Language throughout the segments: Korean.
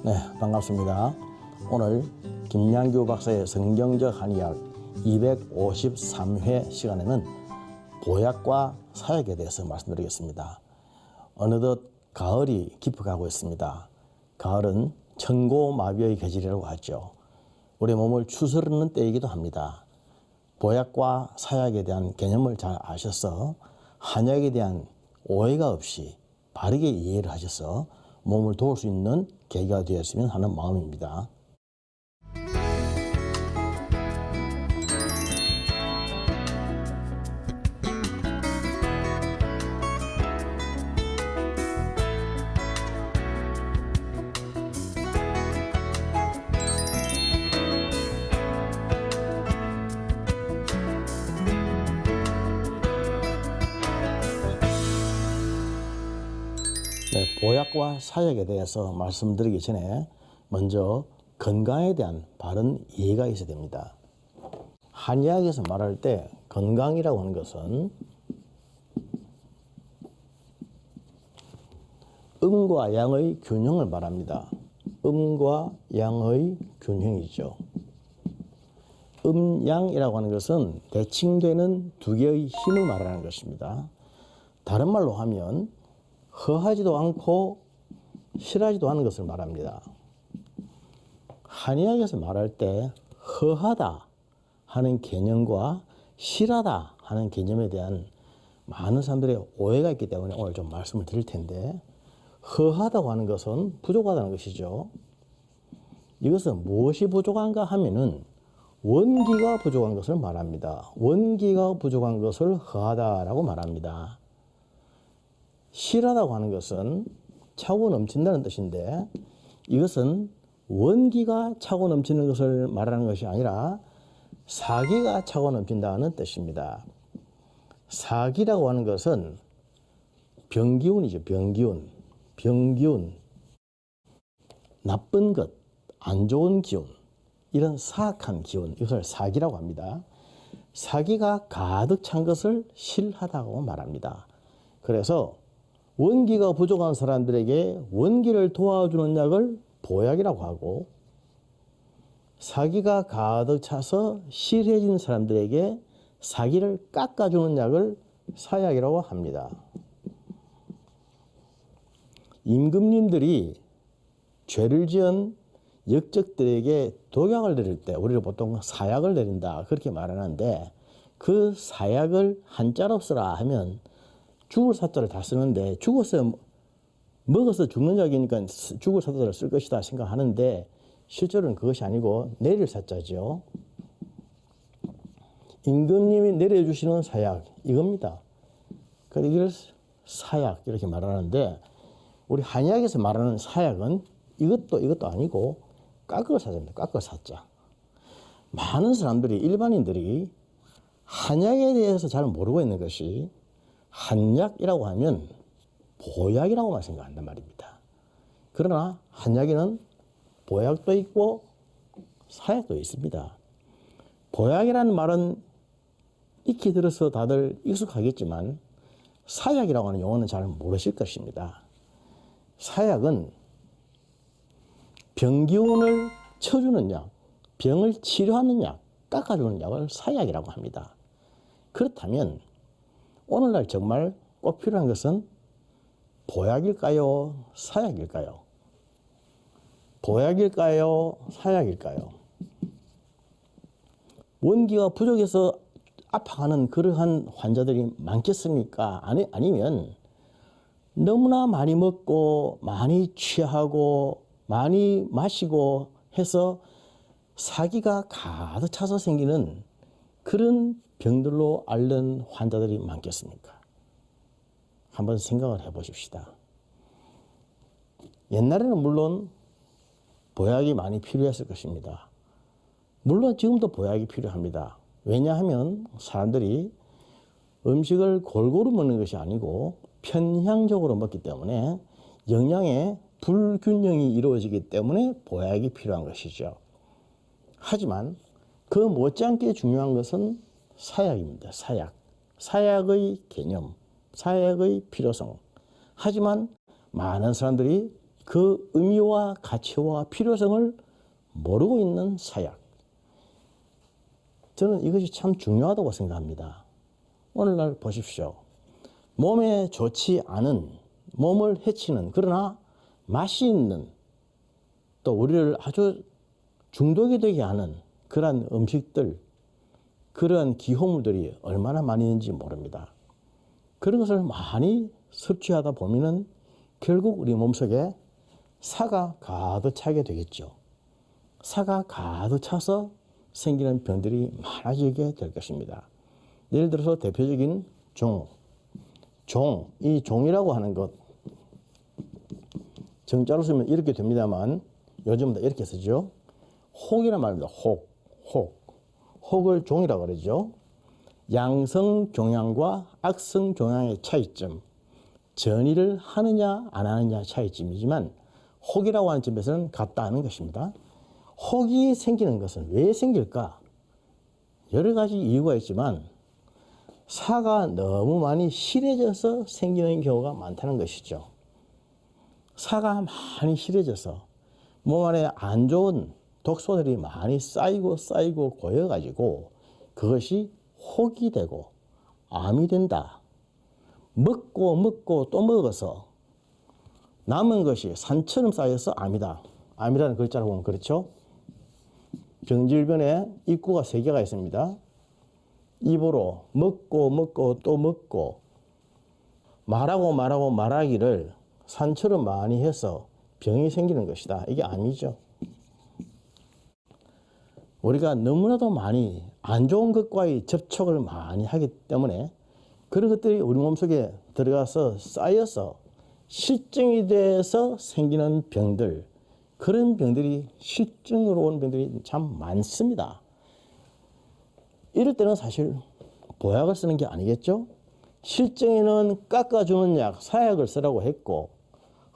네, 반갑습니다. 오늘 김양규 박사의 성경적 한의학 253회 시간에는 보약과 사약에 대해서 말씀드리겠습니다. 어느덧 가을이 깊어가고 있습니다. 가을은 천고마비의 계절이라고 하죠. 우리 몸을 추스르는 때이기도 합니다. 보약과 사약에 대한 개념을 잘 아셔서 한약에 대한 오해가 없이 바르게 이해를 하셔서 몸을 도울 수 있는 계기가 되었으면 하는 마음입니다. 네, 보약과 사약에 대해서 말씀드리기 전에 먼저 건강에 대한 바른 이해가 있어야 됩니다. 한의학에서 말할 때 건강이라고 하는 것은 음과 양의 균형을 말합니다. 음과 양의 균형이죠. 음양이라고 하는 것은 대칭되는 두 개의 힘을 말하는 것입니다. 다른 말로 하면 허하지도 않고 실하지도 않은 것을 말합니다. 한의학에서 말할 때 허하다 하는 개념과 실하다 하는 개념에 대한 많은 사람들의 오해가 있기 때문에 오늘 좀 말씀을 드릴 텐데, 허하다고 하는 것은 부족하다는 것이죠. 이것은 무엇이 부족한가 하면은 원기가 부족한 것을 말합니다. 원기가 부족한 것을 허하다라고 말합니다. 실하다고 하는 것은 차고 넘친다는 뜻인데, 이것은 원기가 차고 넘치는 것을 말하는 것이 아니라 사기가 차고 넘친다는 뜻입니다. 사기라고 하는 것은 병기운이죠. 병기운, 나쁜 것, 안 좋은 기운, 이런 사악한 기운, 이것을 사기라고 합니다. 사기가 가득 찬 것을 실하다고 말합니다. 그래서 원기가 부족한 사람들에게 원기를 도와주는 약을 보약이라고 하고, 사기가 가득 차서 실해진 사람들에게 사기를 깎아주는 약을 사약이라고 합니다. 임금님들이 죄를 지은 역적들에게 독약을 내릴 때 우리가 보통 사약을 내린다 그렇게 말하는데, 그 사약을 한자로 쓰라 하면 죽을 사자를 다 쓰는데, 먹어서 죽는 약이니까 죽을 사자를 쓸 것이다 생각하는데, 실제로는 그것이 아니고 내릴 사자죠. 임금님이 내려주시는 사약, 이겁니다. 그래서 이걸 사약 이렇게 말하는데, 우리 한의학에서 말하는 사약은 이것도 아니고 깎을 사자입니다. 깎을 사자. 많은 사람들이, 일반인들이 한약에 대해서 잘 모르고 있는 것이, 한약이라고 하면 보약이라고만 생각한단 말입니다. 그러나 한약에는 보약도 있고 사약도 있습니다. 보약이라는 말은 익히 들어서 다들 익숙하겠지만, 사약이라고 하는 용어는 잘 모르실 것입니다. 사약은 병기운을 쳐주는 약, 병을 치료하는 약, 깎아주는 약을 사약이라고 합니다. 그렇다면 오늘날 정말 꼭 필요한 것은 보약일까요? 사약일까요? 보약일까요? 사약일까요? 원기가 부족해서 아파하는 그러한 환자들이 많겠습니까? 아니면 너무나 많이 먹고 많이 취하고 많이 마시고 해서 사기가 가득 차서 생기는 그런 병들로 앓는 환자들이 많겠습니까? 한번 생각을 해보십시다. 옛날에는 물론 보약이 많이 필요했을 것입니다. 물론 지금도 보약이 필요합니다. 왜냐하면 사람들이 음식을 골고루 먹는 것이 아니고 편향적으로 먹기 때문에 영양의 불균형이 이루어지기 때문에 보약이 필요한 것이죠. 하지만 그 못지않게 중요한 것은 사약입니다. 사약의 개념, 사약의 필요성. 하지만 많은 사람들이 그 의미와 가치와 필요성을 모르고 있는 사약. 저는 이것이 참 중요하다고 생각합니다. 오늘날 보십시오. 몸에 좋지 않은, 몸을 해치는, 그러나 맛이 있는, 또 우리를 아주 중독이 되게 하는 그러한 음식들, 그러한 기호물들이 얼마나 많이 있는지 모릅니다. 그런 것을 많이 섭취하다 보면은 결국 우리 몸속에 사가 가득 차게 되겠죠. 사가 가득 차서 생기는 병들이 많아지게 될 것입니다. 예를 들어서 대표적인 이 종이라고 하는 것, 정자로 쓰면 이렇게 됩니다만 요즘은 이렇게 쓰죠. 혹이란 말입니다. 혹을 종이라고 그러죠. 양성종양과 악성종양의 차이점, 전이를 하느냐 안 하느냐 차이점이지만 혹이라고 하는 점에서는 같다는 것입니다. 혹이 생기는 것은 왜 생길까? 여러 가지 이유가 있지만 사가 너무 많이 실해져서 생기는 경우가 많다는 것이죠. 사가 많이 실해져서 몸 안에 안 좋은 독소들이 많이 쌓이고 고여가지고 그것이 혹이 되고 암이 된다. 먹고 또 먹어서 남은 것이 산처럼 쌓여서 암이다. 암이라는 글자를 보면 그렇죠. 병질변에 입구가 3개가 있습니다. 입으로 먹고 또 먹고 말하기를 산처럼 많이 해서 병이 생기는 것이다. 이게 암이죠. 우리가 너무나도 많이 안 좋은 것과의 접촉을 많이 하기 때문에 그런 것들이 우리 몸속에 들어가서 쌓여서 실증이 돼서 생기는 병들, 그런 병들이 실증으로 오는 병들이 참 많습니다. 이럴 때는 사실 보약을 쓰는 게 아니겠죠? 실증에는 깎아주는 약, 사약을 쓰라고 했고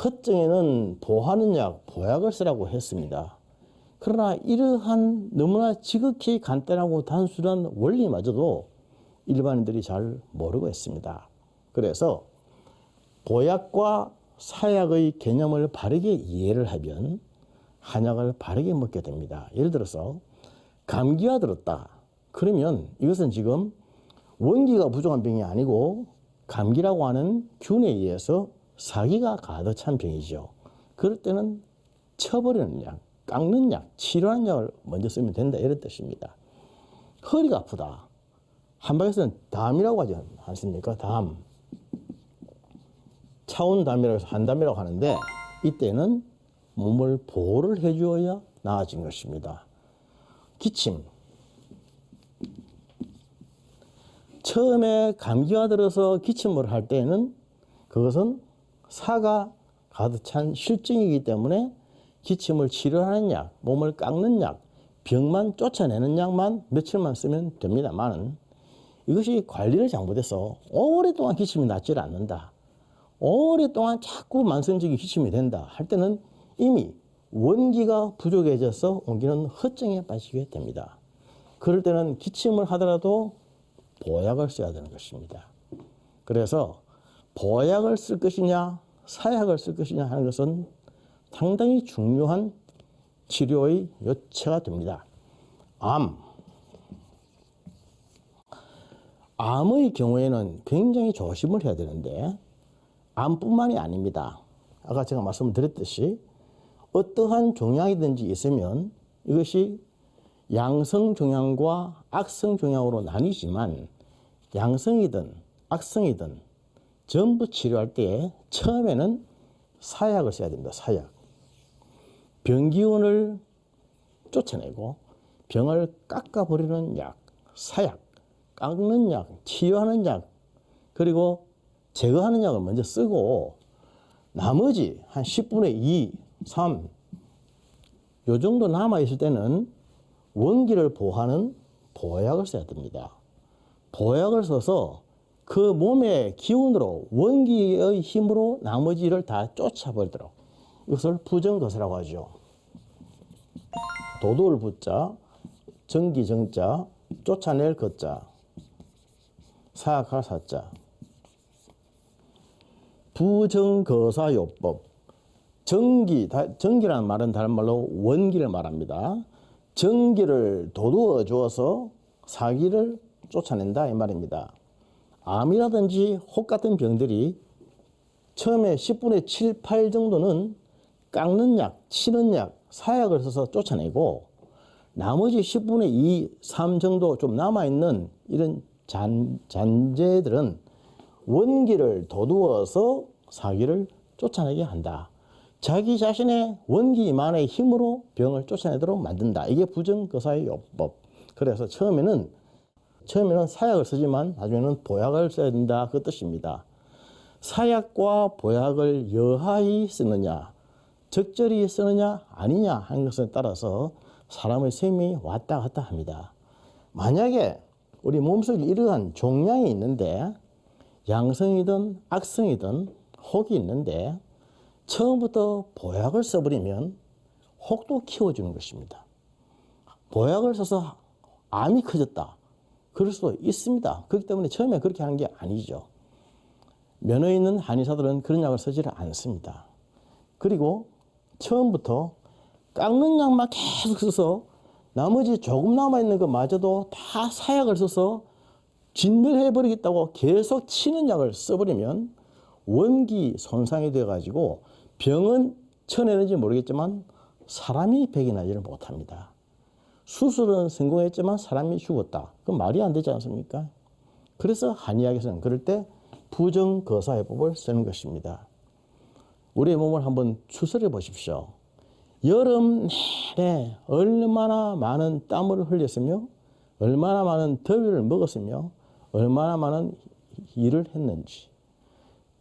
허증에는 보하는 약, 보약을 쓰라고 했습니다. 그러나 이러한 너무나 지극히 간단하고 단순한 원리마저도 일반인들이 잘 모르고 있습니다. 그래서 보약과 사약의 개념을 바르게 이해를 하면 한약을 바르게 먹게 됩니다. 예를 들어서 감기가 들었다. 그러면 이것은 지금 원기가 부족한 병이 아니고 감기라고 하는 균에 의해서 사기가 가득 찬 병이죠. 그럴 때는 쳐버리는 약, 깎는 약, 치료하는 약을 먼저 쓰면 된다, 이런 뜻입니다. 허리가 아프다. 한방에서는 담이라고 하지 않습니까? 담. 차온담이라고 해서 한담이라고 하는데 이때는 몸을 보호를 해주어야 나아진 것입니다. 기침. 처음에 감기가 들어서 기침을 할 때는 그것은 사가 가득 찬 실증이기 때문에 기침을 치료하는 약, 몸을 깎는 약, 병만 쫓아내는 약만 며칠만 쓰면 됩니다만 이것이 관리를 잘못해서 오랫동안 기침이 낫지 않는다. 오랫동안 자꾸 만성적인 기침이 된다 할 때는 이미 원기가 부족해져서 옮기는 허증에 빠지게 됩니다. 그럴 때는 기침을 하더라도 보약을 써야 되는 것입니다. 그래서 보약을 쓸 것이냐 사약을 쓸 것이냐 하는 것은 상당히 중요한 치료의 요체가 됩니다. 암의 경우에는 굉장히 조심을 해야 되는데 암뿐만이 아닙니다. 아까 제가 말씀드렸듯이 어떠한 종양이든지 있으면 이것이 양성종양과 악성종양으로 나뉘지만 양성이든 악성이든 전부 치료할 때 처음에는 사약을 써야 됩니다. 사약. 병기운을 쫓아내고 병을 깎아버리는 약, 사약, 깎는 약, 치유하는 약, 그리고 제거하는 약을 먼저 쓰고 나머지 한 10분의 2, 3, 요 정도 남아있을 때는 원기를 보호하는 보약을 써야 됩니다. 보약을 써서 그 몸의 기운으로 원기의 힘으로 나머지를 다 쫓아버리도록 이것을 부정거세라고 하죠. 도도를 부자, 정기정자, 쫓아낼 거자, 사약할 사자. 부정거사요법. 전기라는 말은 다른 말로 원기를 말합니다. 전기를 돋우어 주어서 사기를 쫓아낸다 이 말입니다. 암이라든지 혹 같은 병들이 처음에 10분의 7, 8 정도는 깎는 약, 치는 약, 사약을 써서 쫓아내고 나머지 10분의 2, 3 정도 좀 남아있는 이런 잔재들은 원기를 돋우어서 사기를 쫓아내게 한다. 자기 자신의 원기만의 힘으로 병을 쫓아내도록 만든다. 이게 부정거사의 요법. 그래서 처음에는 사약을 쓰지만 나중에는 보약을 써야 된다. 그 뜻입니다. 사약과 보약을 여하이 쓰느냐, 적절히 쓰느냐 아니냐 하는 것에 따라서 사람의 생명이 왔다 갔다 합니다. 만약에 우리 몸속에 이러한 종양이 있는데 양성이든 악성이든 혹이 있는데 처음부터 보약을 써버리면 혹도 키워주는 것입니다. 보약을 써서 암이 커졌다. 그럴 수도 있습니다. 그렇기 때문에 처음에 그렇게 하는 게 아니죠. 면허 있는 한의사들은 그런 약을 쓰지를 않습니다. 그리고 처음부터 깎는 약만 계속 써서 나머지 조금 남아있는 것마저도 다 사약을 써서 진멸해버리겠다고 계속 치는 약을 써버리면 원기 손상이 되어가지고 병은 쳐내는지 모르겠지만 사람이 백이 나지를 못합니다. 수술은 성공했지만 사람이 죽었다. 그건 말이 안 되지 않습니까? 그래서 한의학에서는 그럴 때 부정거사해법을 쓰는 것입니다. 우리의 몸을 한번 추스려 보십시오. 여름 내내 얼마나 많은 땀을 흘렸으며 얼마나 많은 더위를 먹었으며 얼마나 많은 일을 했는지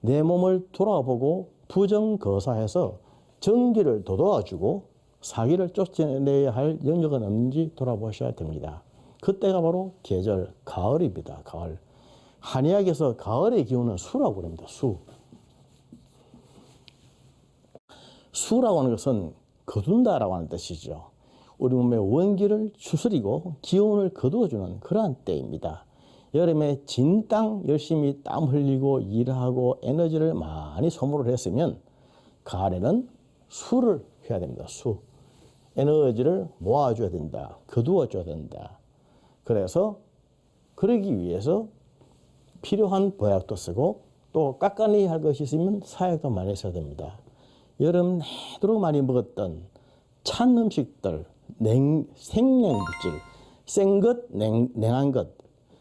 내 몸을 돌아보고 부정거사해서 전기를 돋워주고 사기를 쫓아내야 할 영역은 없는지 돌아보셔야 됩니다. 그때가 바로 계절 가을입니다. 가을. 한의학에서 가을의 기운은 수라고 합니다. 수. 수라고 하는 것은 거둔다라고 하는 뜻이죠. 우리 몸의 원기를 추스리고 기운을 거두어주는 그러한 때입니다. 여름에 진땅 열심히 땀 흘리고 일하고 에너지를 많이 소모를 했으면 가을에는 수를 해야 됩니다. 수. 에너지를 모아줘야 된다. 거두어줘야 된다. 그래서 그러기 위해서 필요한 보약도 쓰고 또 깎아내야 할 것이 있으면 사약도 많이 써야 됩니다. 여름 내도록 많이 먹었던 찬 음식들, 생냉물질, 센 것, 냉한 것,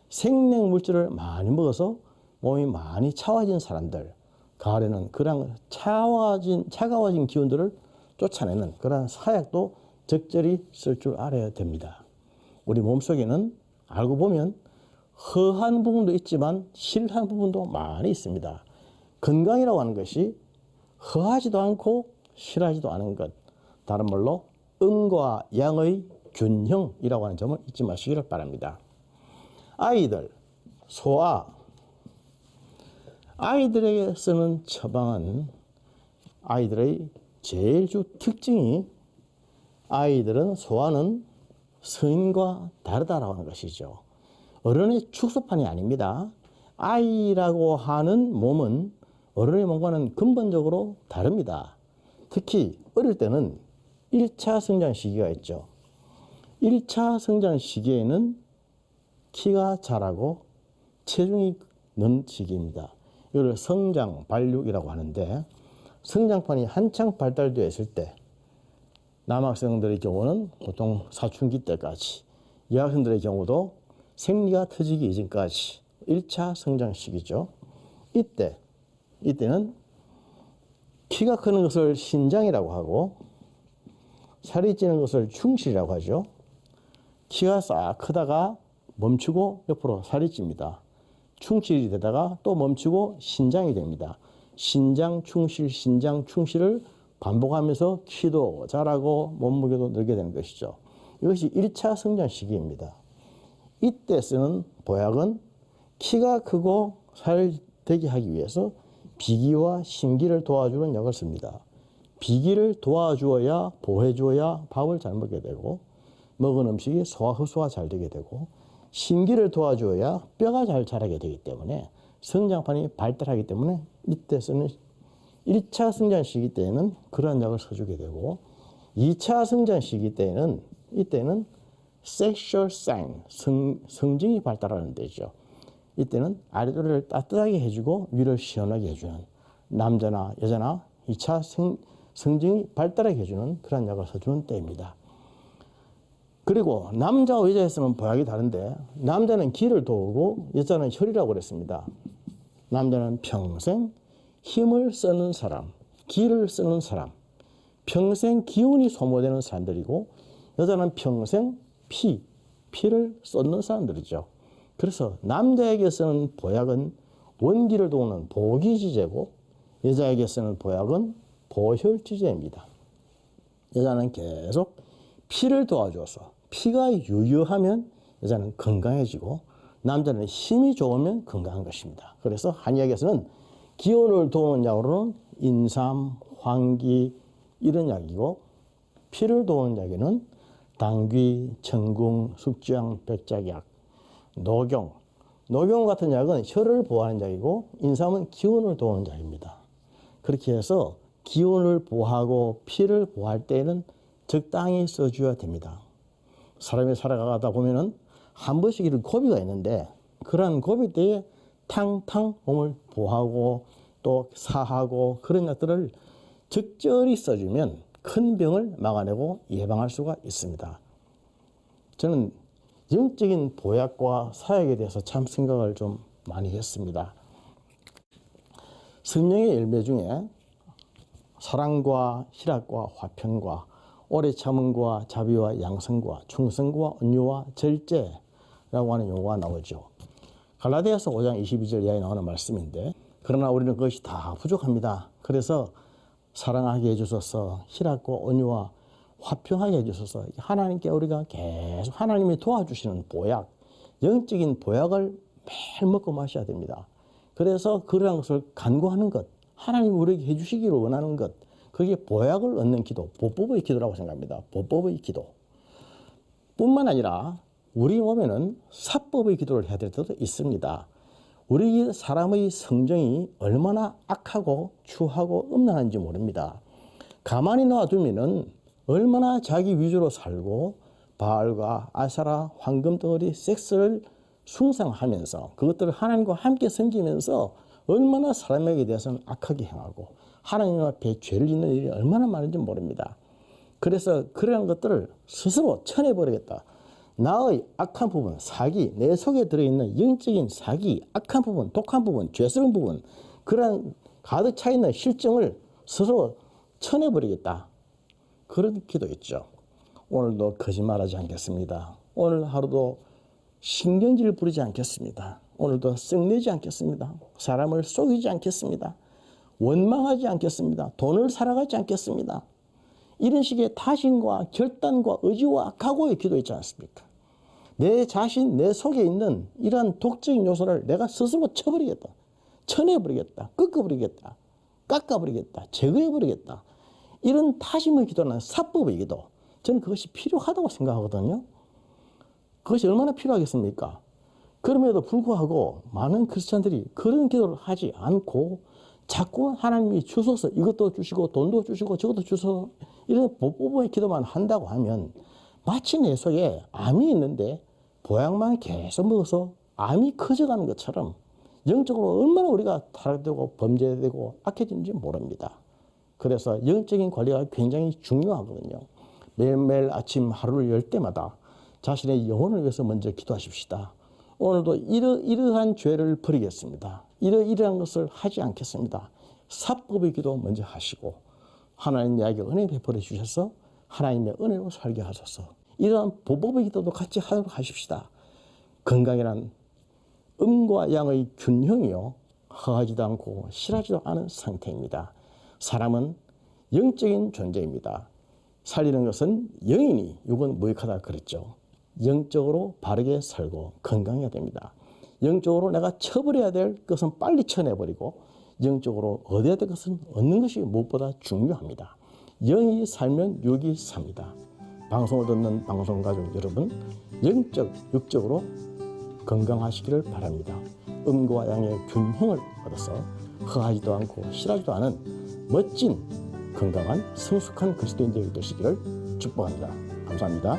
생냉물질을 많이 먹어서 몸이 많이 차가워진 사람들, 가을에는 그런 차가워진 기운들을 쫓아내는 그런 사약도 적절히 쓸 줄 알아야 됩니다. 우리 몸속에는 알고 보면 허한 부분도 있지만 실한 부분도 많이 있습니다. 건강이라고 하는 것이 허하지도 않고 실하지도 않은 것. 다른 말로 음과 양의 균형이라고 하는 점을 잊지 마시기를 바랍니다. 아이들, 소아, 아이들에게 쓰는 처방은 아이들의 제일 주 특징이 아이들은 소아는 성인과 다르다라고 하는 것이죠. 어른의 축소판이 아닙니다. 아이라고 하는 몸은 어른의 몸과는 근본적으로 다릅니다. 특히 어릴 때는 1차 성장 시기가 있죠. 1차 성장 시기에는 키가 자라고 체중이 는 시기입니다. 이걸 성장 발육이라고 하는데 성장판이 한창 발달되어 있을 때 남학생들의 경우는 보통 사춘기 때까지 여학생들의 경우도 생리가 터지기 이전까지 1차 성장 시기죠. 이때는 키가 크는 것을 신장이라고 하고 살이 찌는 것을 충실이라고 하죠. 키가 싹 크다가 멈추고 옆으로 살이 찝니다. 충실이 되다가 또 멈추고 신장이 됩니다. 신장, 충실을 반복하면서 키도 자라고 몸무게도 늘게 되는 것이죠. 이것이 1차 성장 시기입니다. 이때 쓰는 보약은 키가 크고 살 되게 하기 위해서 비기와 신기를 도와주는 약을 씁니다. 비기를 도와주어야 보호해주어야 밥을 잘 먹게 되고 먹은 음식이 소화 흡수가 잘 되게 되고 신기를 도와주어야 뼈가 잘 자라게 되기 때문에 성장판이 발달하기 때문에 이때 쓰는 1차 성장 시기 때에는 그러한 약을 써주게 되고 2차 성장 시기 때에는 이때는 섹슈얼 사인, 성징이 발달하는 때죠. 이때는 아랫도리를 따뜻하게 해주고 위를 시원하게 해주는 남자나 여자나 2차 성징이 발달하게 해주는 그런 약을 써주는 때입니다. 그리고 남자와 여자에 쓰는 보약이 다른데 남자는 기를 도우고 여자는 혈이라고 그랬습니다. 남자는 평생 힘을 쓰는 사람, 기를 쓰는 사람, 평생 기운이 소모되는 사람들이고 여자는 평생 피를 쏟는 사람들이죠. 그래서 남자에게 쓰는 보약은 원기를 도우는 보기지제고 여자에게 쓰는 보약은 보혈지제입니다. 여자는 계속 피를 도와줘서 피가 유효하면 여자는 건강해지고 남자는 힘이 좋으면 건강한 것입니다. 그래서 한의학에서는 기운을 도우는 약으로는 인삼, 황기 이런 약이고 피를 도우는 약에는 당귀, 청궁, 숙주향, 백작약, 노경 같은 약은 혈을 보호하는 약이고 인삼은 기운을 도우는 약입니다. 그렇게 해서 기운을 보호하고 피를 보호할 때에는 적당히 써줘야 됩니다. 사람이 살아가다 보면은 한 번씩 이런 고비가 있는데 그러한 고비 때에 탕탕 몸을 보호하고 또 사하고 그런 약들을 적절히 써주면 큰 병을 막아내고 예방할 수가 있습니다. 저는 영적인 보약과 사약에 대해서 참 생각을 좀 많이 했습니다. 성령의 열매 중에 사랑과 희락과 화평과 오래 참음과 자비와 양성과 충성과 온유와 절제라고 하는 용어가 나오죠. 갈라디아서 5장 22절 이하에 나오는 말씀인데 그러나 우리는 그것이 다 부족합니다. 그래서 사랑하게 해주소서, 희락과 온유와 화평하게 해주소서. 하나님께 우리가 계속 하나님이 도와주시는 보약, 영적인 보약을 매일 먹고 마셔야 됩니다. 그래서 그러한 것을 간구하는 것, 하나님이 우리에게 해주시기를 원하는 것, 그게 보약을 얻는 기도, 보법의 기도라고 생각합니다. 보법의 기도. 뿐만 아니라 우리 몸에는 사법의 기도를 해야 될 때도 있습니다. 우리 사람의 성정이 얼마나 악하고 추하고 음란한지 모릅니다. 가만히 놔두면은 얼마나 자기 위주로 살고 바알과 아사라, 황금덩어리, 섹스를 숭상하면서 그것들을 하나님과 함께 섬기면서 얼마나 사람에게 대해서는 악하게 행하고 하나님 앞에 죄를 짓는 일이 얼마나 많은지 모릅니다. 그래서 그런 것들을 스스로 쳐내버리겠다. 나의 악한 부분, 사기, 내 속에 들어있는 영적인 사기, 악한 부분, 독한 부분, 죄스러운 부분, 그런 가득 차 있는 실정을 스스로 쳐내버리겠다. 그런 기도였죠. 오늘도 거짓말하지 않겠습니다. 오늘 하루도 신경질 부리지 않겠습니다. 오늘도 썩내지 않겠습니다. 사람을 속이지 않겠습니다. 원망하지 않겠습니다. 돈을 살아가지 않겠습니다. 이런 식의 다짐과 결단과 의지와 각오의 기도있지 않습니까? 내 자신, 내 속에 있는 이러한 독적인 요소를 내가 스스로 쳐버리겠다. 쳐내버리겠다. 꺾어버리겠다. 깎아버리겠다. 제거해버리겠다. 이런 다짐의 기도는 사법의 기도. 저는 그것이 필요하다고 생각하거든요. 그것이 얼마나 필요하겠습니까? 그럼에도 불구하고 많은 크리스찬들이 그런 기도를 하지 않고 자꾸 하나님이 주소서 이것도 주시고 돈도 주시고 저것도 주소서 이런 보법의 기도만 한다고 하면 마치 내 속에 암이 있는데 보약만 계속 먹어서 암이 커져가는 것처럼 영적으로 얼마나 우리가 타락되고 범죄되고 악해지는지 모릅니다. 그래서 영적인 관리가 굉장히 중요하거든요. 매일매일 아침 하루를 열 때마다 자신의 영혼을 위해서 먼저 기도하십시다. 오늘도 이러한 죄를 버리겠습니다. 이러한 것을 하지 않겠습니다. 사법의 기도 먼저 하시고 하나님 나에게 은혜 베풀어 주셔서 하나님의 은혜로 살게 하소서. 이러한 보법의 기도도 같이 하도록 하십시다. 건강이란 음과 양의 균형이요. 허하지도 않고 실하지도 않은 상태입니다. 사람은 영적인 존재입니다. 살리는 것은 영이니 육은 무익하다 그랬죠. 영적으로 바르게 살고 건강해야 됩니다. 영적으로 내가 쳐버려야 될 것은 빨리 쳐내버리고 영적으로 얻어야 될 것은 얻는 것이 무엇보다 중요합니다. 영이 살면 육이 삽니다. 방송을 듣는 방송가족 여러분, 영적, 육적으로 건강하시기를 바랍니다. 음과 양의 균형을 얻어서 허하지도 않고 실하지도 않은 멋진 건강한 성숙한 그리스도인들이 되시기를 축복합니다. 감사합니다.